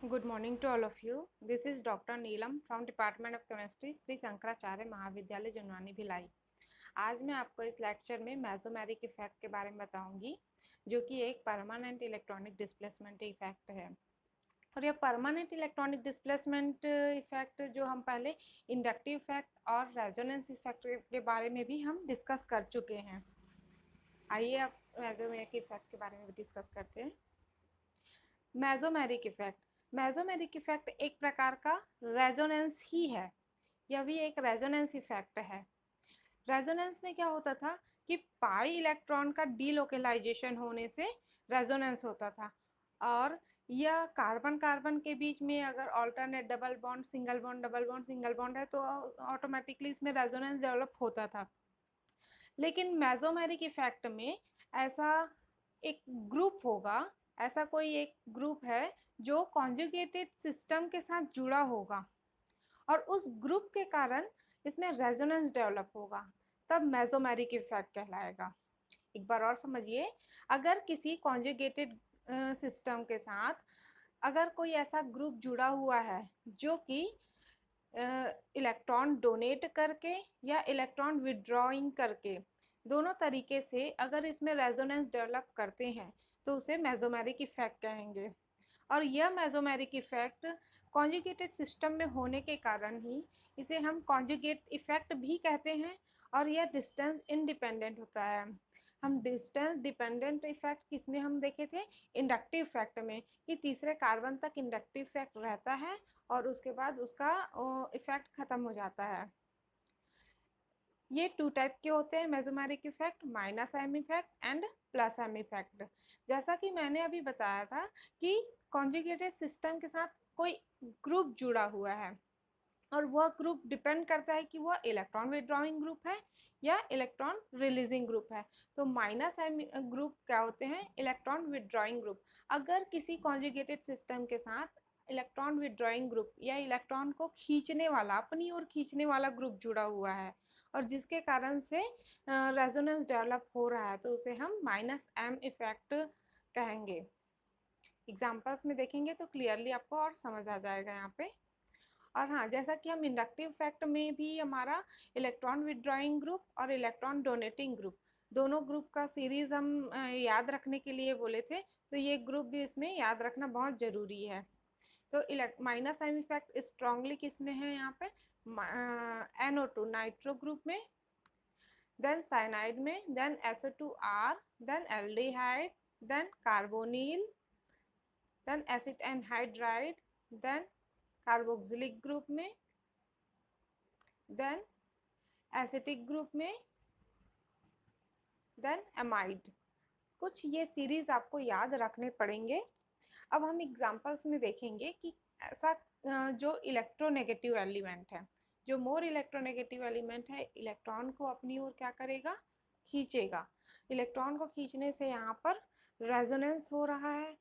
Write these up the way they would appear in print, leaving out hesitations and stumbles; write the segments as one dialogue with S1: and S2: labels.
S1: Good morning to all of you. This is Dr. Neelam from Department of Chemistry, Shri Shankaracharya महाविद्यालय जुनवानी भिलाई। आज मैं आपको इस लेक्चर में मेसोमेरिक इफेक्ट के बारे में बताऊंगी, जो कि एक परमानेंट इलेक्ट्रॉनिक डिस्प्लेसमेंट इफेक्ट है। और यह परमानेंट इलेक्ट्रॉनिक डिस्प्लेसमेंट इफेक्ट जो हम पहले इंडक्टिव इफेक्ट और रेजोनेंस इफेक्ट के बारे में भी हम डिस्कस कर चुके हैं। आइए अब मेसोमेरिक इफेक्ट के बारे में डिस्कस करते हैं। मेसोमेरिक इफेक्ट, मेसोमेरिक इफेक्ट एक प्रकार का रेजोनेंस ही है। यह भी एक रेजोनेंस इफेक्ट है। रेजोनेंस में क्या होता था कि पाई इलेक्ट्रॉन का डीलोकलाइजेशन होने से रेजोनेंस होता था, और यह कार्बन कार्बन के बीच में अगर alternate double bond single bond double bond single bond है तो ऑटोमेटिकली इसमें रेजोनेंस डेवलप होता था। लेकिन मेसोमेरिक इफेक्ट में ऐसा एक ग्रुप होगा, ऐसा कोई एक ग्रुप है जो कॉन्जुगेटेड सिस्टम के साथ जुड़ा होगा, और उस ग्रुप के कारण इसमें रेजोनेंस डेवलप होगा, तब मेसोमेरिक इफेक्ट कहलाएगा। एक बार और समझिए, अगर किसी कॉन्जुगेटेड सिस्टम के साथ अगर कोई ऐसा ग्रुप जुड़ा हुआ है जो कि इलेक्ट्रॉन डोनेट करके या इलेक्ट्रॉन विड्रॉइंग करके दोनों तरीके से अगर इसमें रेजोनेंस डेवलप करते हैं तो उसे मेसोमेरिक इफेक्ट कहेंगे। और यह मेसोमेरिक इफेक्ट कॉन्जुगेटेड सिस्टम में होने के कारण ही इसे हम कॉन्जुगेट इफेक्ट भी कहते हैं, और यह डिस्टेंस इंडिपेंडेंट होता है। हम डिस्टेंस डिपेंडेंट इफेक्ट किसमें हम देखे थे? इंडक्टिव इफेक्ट में, कि तीसरे कार्बन तक इंडक्टिव इफेक्ट रहता है और उसके बाद उसका इफेक्ट खत्म हो जाता है। ये टू टाइप के होते हैं mesomeric effect, minus M effect and plus M effect. जैसा कि मैंने अभी बताया था कि कॉन्जुगेटेड सिस्टम के साथ कोई ग्रुप जुड़ा हुआ है, और वह ग्रुप डिपेंड करता है कि वह इलेक्ट्रॉन विड्रॉइंग ग्रुप है या इलेक्ट्रॉन रिलीजिंग ग्रुप है। तो माइनस एम ग्रुप क्या होते हैं? Electron withdrawing group. अगर किसी कॉन्जुगेटेड सिस्टम के साथ इलेक्ट्रॉन विड्रॉइंग ग्रुप या इलेक्ट्रॉन को खींचने वाला, अपनी ओर खींचने वाला ग्रुप जुड़ा हुआ है और जिसके कारण से रेजोनेंस डेवलप हो रहा है, तो उसे हम माइनस एम इफेक्ट कहेंगे। एग्जाम्पल्स में देखेंगे तो क्लियरली आपको और समझ आ जाएगा यहाँ पे। और हाँ, जैसा कि हम इंडक्टिव इफेक्ट में भी हमारा इलेक्ट्रॉन विड्रॉइंग ग्रुप और इलेक्ट्रॉन डोनेटिंग ग्रुप, दोनों ग्रुप का सीरीज हम याद रखने के लिए बोले थे, तो ये ग्रुप भी इसमें याद रखना बहुत ज़रूरी है। तो माइनस एम इफेक्ट स्ट्रांगली किस में है? यहाँ पे NO2 नाइट्रो ग्रुप में, देन साइनाइड में, then SO2R, then aldehyde, then carbonyl, then acid anhydride, then carboxylic group में, देन एसिटिक ग्रुप में, देन एमाइड। कुछ ये सीरीज आपको याद रखने पड़ेंगे। अब हम एग्जांपल्स में देखेंगे कि ऐसा जो इलेक्ट्रोनेगेटिव एलिमेंट है, जो मोर इलेक्ट्रोनेगेटिव एलिमेंट है, इलेक्ट्रॉन को अपनी ओर क्या करेगा? खींचेगा। इलेक्ट्रॉन को खींचने से यहाँ पर रेजोनेंस हो रहा है।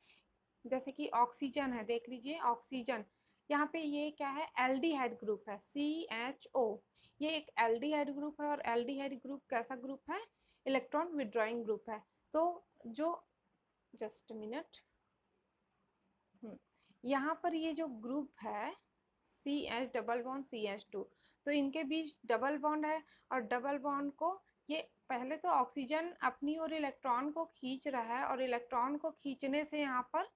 S1: जैसे कि ऑक्सीजन है, देख लीजिए ऑक्सीजन, यहाँ पे ये क्या है? एल्डिहाइड ग्रुप है, CHO। ये एक एल्डिहाइड ग्रुप है, और एल्डिहाइड ग्रुप कैसा ग्रुप है? इलेक्ट्रॉन विड्रॉइंग ग्रुप है। तो जो जस्ट मिनट, यहाँ पर ये जो ग्रुप है CH डबल बॉन्ड CH2, तो इनके बीच डबल बॉन्ड है, और डबल बॉन्ड को ये पहले तो ऑक्सीजन अपनी ओर इलेक्ट्रॉन को खींच रहा है, और इलेक्ट्रॉन को खींचने से यहाँ पर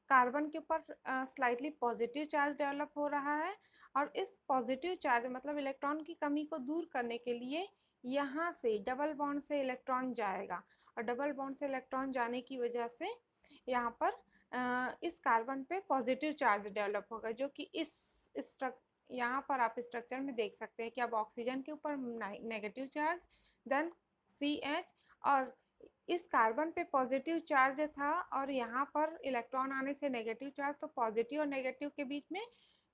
S1: कार्बन के ऊपर स्लाइटली पॉजिटिव चार्ज डेवलप हो रहा है, और इस पॉजिटिव चार्ज मतलब इलेक्ट्रॉन की कमी को दूर करने के लिए यहाँ से डबल बॉन्ड से इलेक्ट्रॉन जाएगा, और डबल बॉन्ड से इलेक्ट्रॉन जाने की वजह से यहाँ पर इस कार्बन पे पॉजिटिव चार्ज डेवलप होगा, जो कि इस यहाँ पर आप स्ट्रक्चर में देख सकते हैं कि अब ऑक्सीजन के ऊपर नेगेटिव चार्ज, देन CH, और इस कार्बन पे पॉजिटिव चार्ज था, और यहाँ पर इलेक्ट्रॉन आने से नेगेटिव चार्ज, तो पॉजिटिव और नेगेटिव के बीच में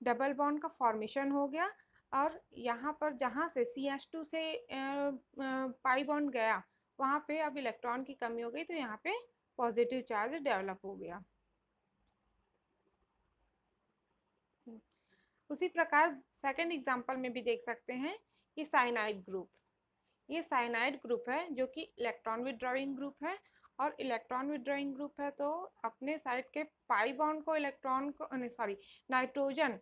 S1: डबल बॉन्ड का फॉर्मेशन हो गया, और यहाँ पर जहाँ से CH2 से पाई बॉन्ड गया, वहाँ पे अब इलेक्ट्रॉन की कमी हो गई, तो यहाँ पे पॉजिटिव चार्ज डेवलप हो गया। उसी प्रकार सेकंड एग्जांपल में भी देख सकते हैं कि साइनाइड ग्रुप, ये साइनाइड ग्रुप है जो कि इलेक्ट्रॉन विड्रॉइंग ग्रुप है, और इलेक्ट्रॉन विड्रॉइंग ग्रुप है तो अपने साइड के पाई बॉन्ड को इलेक्ट्रॉन को नाइट्रोजन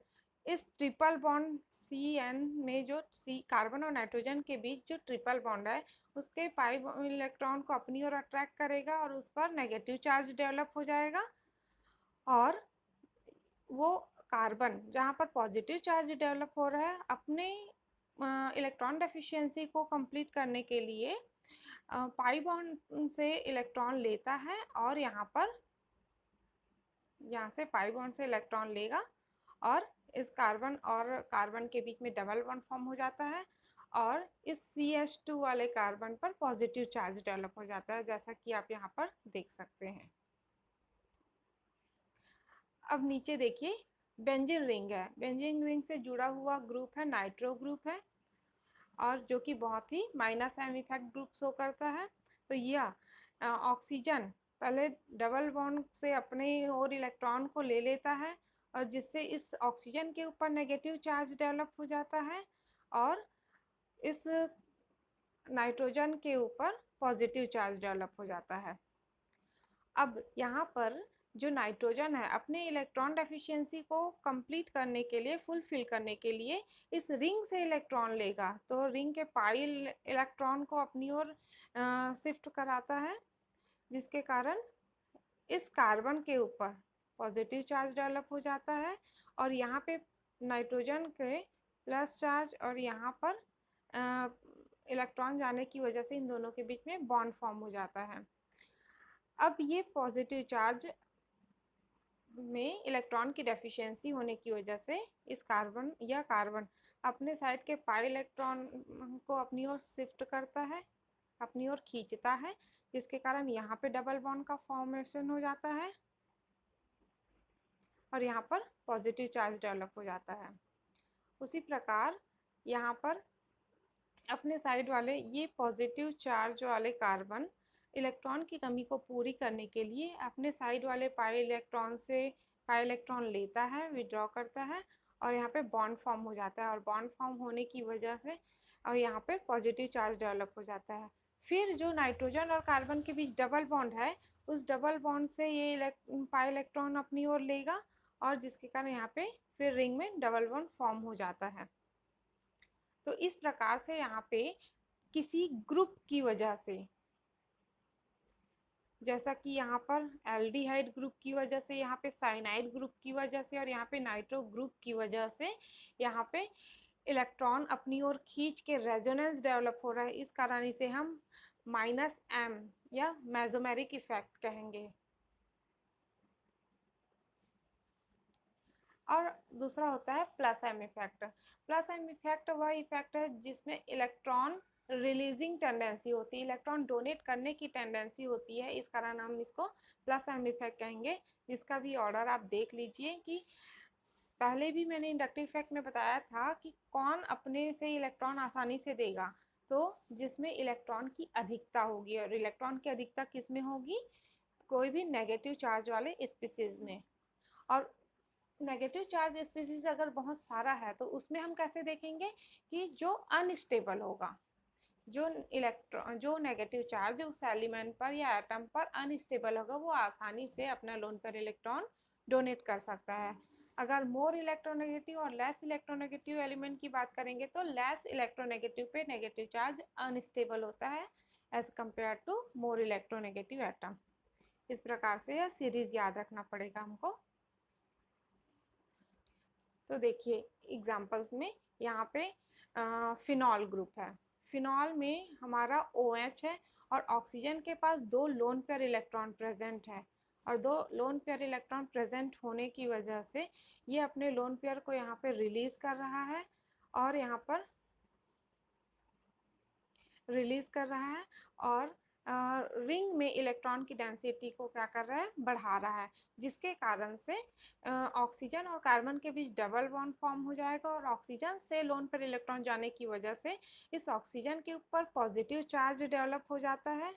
S1: इस ट्रिपल बॉन्ड CN में जो कार्बन और नाइट्रोजन के बीच जो ट्रिपल बॉन्ड है उसके पाई इलेक्ट्रॉन को अपनी ओर अट्रैक्ट करेगा और उस पर नेगेटिव चार्ज डेवलप हो जाएगा। और वो कार्बन जहाँ पर पॉजिटिव चार्ज डेवलप हो रहा है अपने इलेक्ट्रॉन डेफिशिएंसी को कंप्लीट करने के लिए पाई बॉन्ड से इलेक्ट्रॉन लेता है और यहाँ से पाई बॉन्ड से इलेक्ट्रॉन लेगा और इस कार्बन और कार्बन के बीच में डबल बॉन्ड फॉर्म हो जाता है और इस CH2 वाले कार्बन पर पॉजिटिव चार्ज डेवलप हो जाता है, जैसा कि आप यहाँ पर देख सकते हैं। अब नीचे देखिए बेंजीन रिंग है। बेंजीन रिंग से जुड़ा हुआ ग्रुप है नाइट्रो ग्रुप है और जो कि बहुत ही minus M effect group show करता है। तो यह ऑक्सीजन पहले डबल बॉन्ड से अपने और इलेक्ट्रॉन को ले लेता है और जिससे इस ऑक्सीजन के ऊपर नेगेटिव चार्ज डेवलप हो जाता है और इस नाइट्रोजन के ऊपर पॉजिटिव चार्ज डेवलप हो जाता है। अब यहाँ पर जो नाइट्रोजन है अपने इलेक्ट्रॉन डेफिशिएंसी को कंप्लीट करने के लिए फुलफिल करने के लिए इस रिंग से इलेक्ट्रॉन लेगा, तो रिंग के पाई इलेक्ट्रॉन को अपनी ओर शिफ्ट कराता है जिसके कारण इस कार्बन के ऊपर पॉजिटिव चार्ज डेवलप हो जाता है और यहाँ पे नाइट्रोजन के प्लस चार्ज और यहाँ पर इलेक्ट्रॉन जाने की वजह से इन दोनों के बीच में बॉन्ड फॉर्म हो जाता है। अब ये पॉजिटिव चार्ज में इलेक्ट्रॉन की डेफिशिएंसी होने की वजह से इस कार्बन अपने साइड के पाई इलेक्ट्रॉन को अपनी ओर शिफ्ट करता है, अपनी ओर खींचता है, जिसके कारण यहाँ पे डबल बॉन्ड का फॉर्मेशन हो जाता है और यहाँ पर पॉजिटिव चार्ज डेवलप हो जाता है। उसी प्रकार यहाँ पर अपने साइड वाले ये पॉजिटिव चार्ज वाले कार्बन इलेक्ट्रॉन की कमी को पूरी करने के लिए अपने साइड वाले पाई इलेक्ट्रॉन लेता है, विड्रॉ करता है और यहाँ पे बॉन्ड फॉर्म हो जाता है और बॉन्ड फॉर्म होने की वजह से और यहाँ पे पॉजिटिव चार्ज डेवलप हो जाता है। फिर जो नाइट्रोजन और कार्बन के बीच डबल बॉन्ड है उस डबल बॉन्ड से ये पाई इलेक्ट्रॉन अपनी ओर लेगा और जिसके कारण यहाँ पे फिर रिंग में डबल बॉन्ड फॉर्म हो जाता है। तो इस प्रकार से यहाँ पे किसी ग्रुप की वजह से, जैसा कि यहाँ पर एल्डिहाइड ग्रुप की वजह से, यहाँ पे साइनाइड ग्रुप की वजह से और यहाँ पे नाइट्रो ग्रुप की वजह से यहाँ पे इलेक्ट्रॉन अपनी ओर खींच के रेजोनेंस डेवलप हो रहा है। इस कारण इसे हम -M या मेसोमेरिक इफेक्ट कहेंगे। और दूसरा होता है +M इफेक्ट। +M इफेक्ट वह इफेक्ट है जिसमें इलेक्ट्रॉन रिलीजिंग टेंडेंसी होती है, इलेक्ट्रॉन डोनेट करने की टेंडेंसी होती है, इस कारण हम इसको +M इफेक्ट कहेंगे। जिसका भी ऑर्डर आप देख लीजिए कि पहले भी मैंने इंडक्टिव इफेक्ट में बताया था कि कौन अपने से इलेक्ट्रॉन आसानी से देगा, तो जिसमें इलेक्ट्रॉन की अधिकता होगी और इलेक्ट्रॉन की अधिकता किस में होगी, कोई भी नेगेटिव चार्ज वाले स्पीसीज में। और नेगेटिव चार्ज स्पीसीज अगर बहुत सारा है तो उसमें हम कैसे देखेंगे कि जो अनस्टेबल होगा, जो नेगेटिव चार्ज उस एलिमेंट पर या एटम पर अनस्टेबल होगा वो आसानी से अपना लोन पेयर इलेक्ट्रॉन डोनेट कर सकता है। अगर मोर इलेक्ट्रोनेगेटिव और लेस इलेक्ट्रोनेगेटिव एलिमेंट की बात करेंगे तो लेस इलेक्ट्रोनेगेटिव पे नेगेटिव चार्ज अनस्टेबल होता है as compare to more electronegative atom. इस प्रकार से यह सीरीज याद रखना पड़ेगा हमको। तो देखिए एग्जाम्पल्स में यहाँ पे फिनॉल ग्रुप है। फिनॉल में हमारा OH है और ऑक्सीजन के पास 2 लोन पेयर इलेक्ट्रॉन प्रेजेंट है और 2 लोन पेयर इलेक्ट्रॉन प्रेजेंट होने की वजह से ये अपने लोन पेयर को यहाँ पे रिलीज कर रहा है और यहाँ पर रिलीज कर रहा है और रिंग में इलेक्ट्रॉन की डेंसिटी को क्या कर रहा है, बढ़ा रहा है, जिसके कारण से ऑक्सीजन और कार्बन के बीच डबल बॉन्ड फॉर्म हो जाएगा और ऑक्सीजन से लोन पर इलेक्ट्रॉन जाने की वजह से इस ऑक्सीजन के ऊपर पॉजिटिव चार्ज डेवलप हो जाता है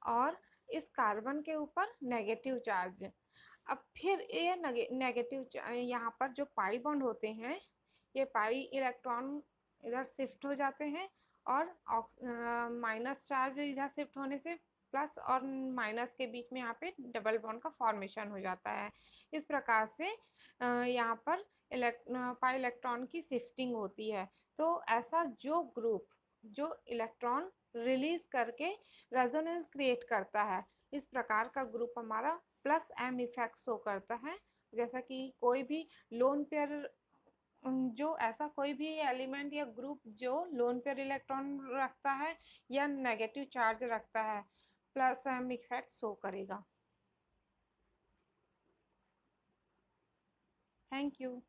S1: और इस कार्बन के ऊपर नेगेटिव चार्ज। अब फिर ये नेगेटिव यहाँ पर जो पाई बॉन्ड होते हैं ये पाई इलेक्ट्रॉन इधर शिफ्ट हो जाते हैं और माइनस चार्ज इधर शिफ्ट होने से प्लस और माइनस के बीच में यहाँ पे डबल बॉन्ड का फॉर्मेशन हो जाता है। इस प्रकार से यहाँ पर पाई इलेक्ट्रॉन की शिफ्टिंग होती है। तो ऐसा जो इलेक्ट्रॉन रिलीज करके रेजोनेंस क्रिएट करता है, इस प्रकार का ग्रुप हमारा प्लस एम इफेक्ट शो करता है। जैसा कि कोई भी लोन पेयर जो ऐसा कोई भी एलिमेंट या ग्रुप जो लोन पेयर इलेक्ट्रॉन रखता है या नेगेटिव चार्ज रखता है, प्लस एम इफेक्ट शो करेगा। Thank you.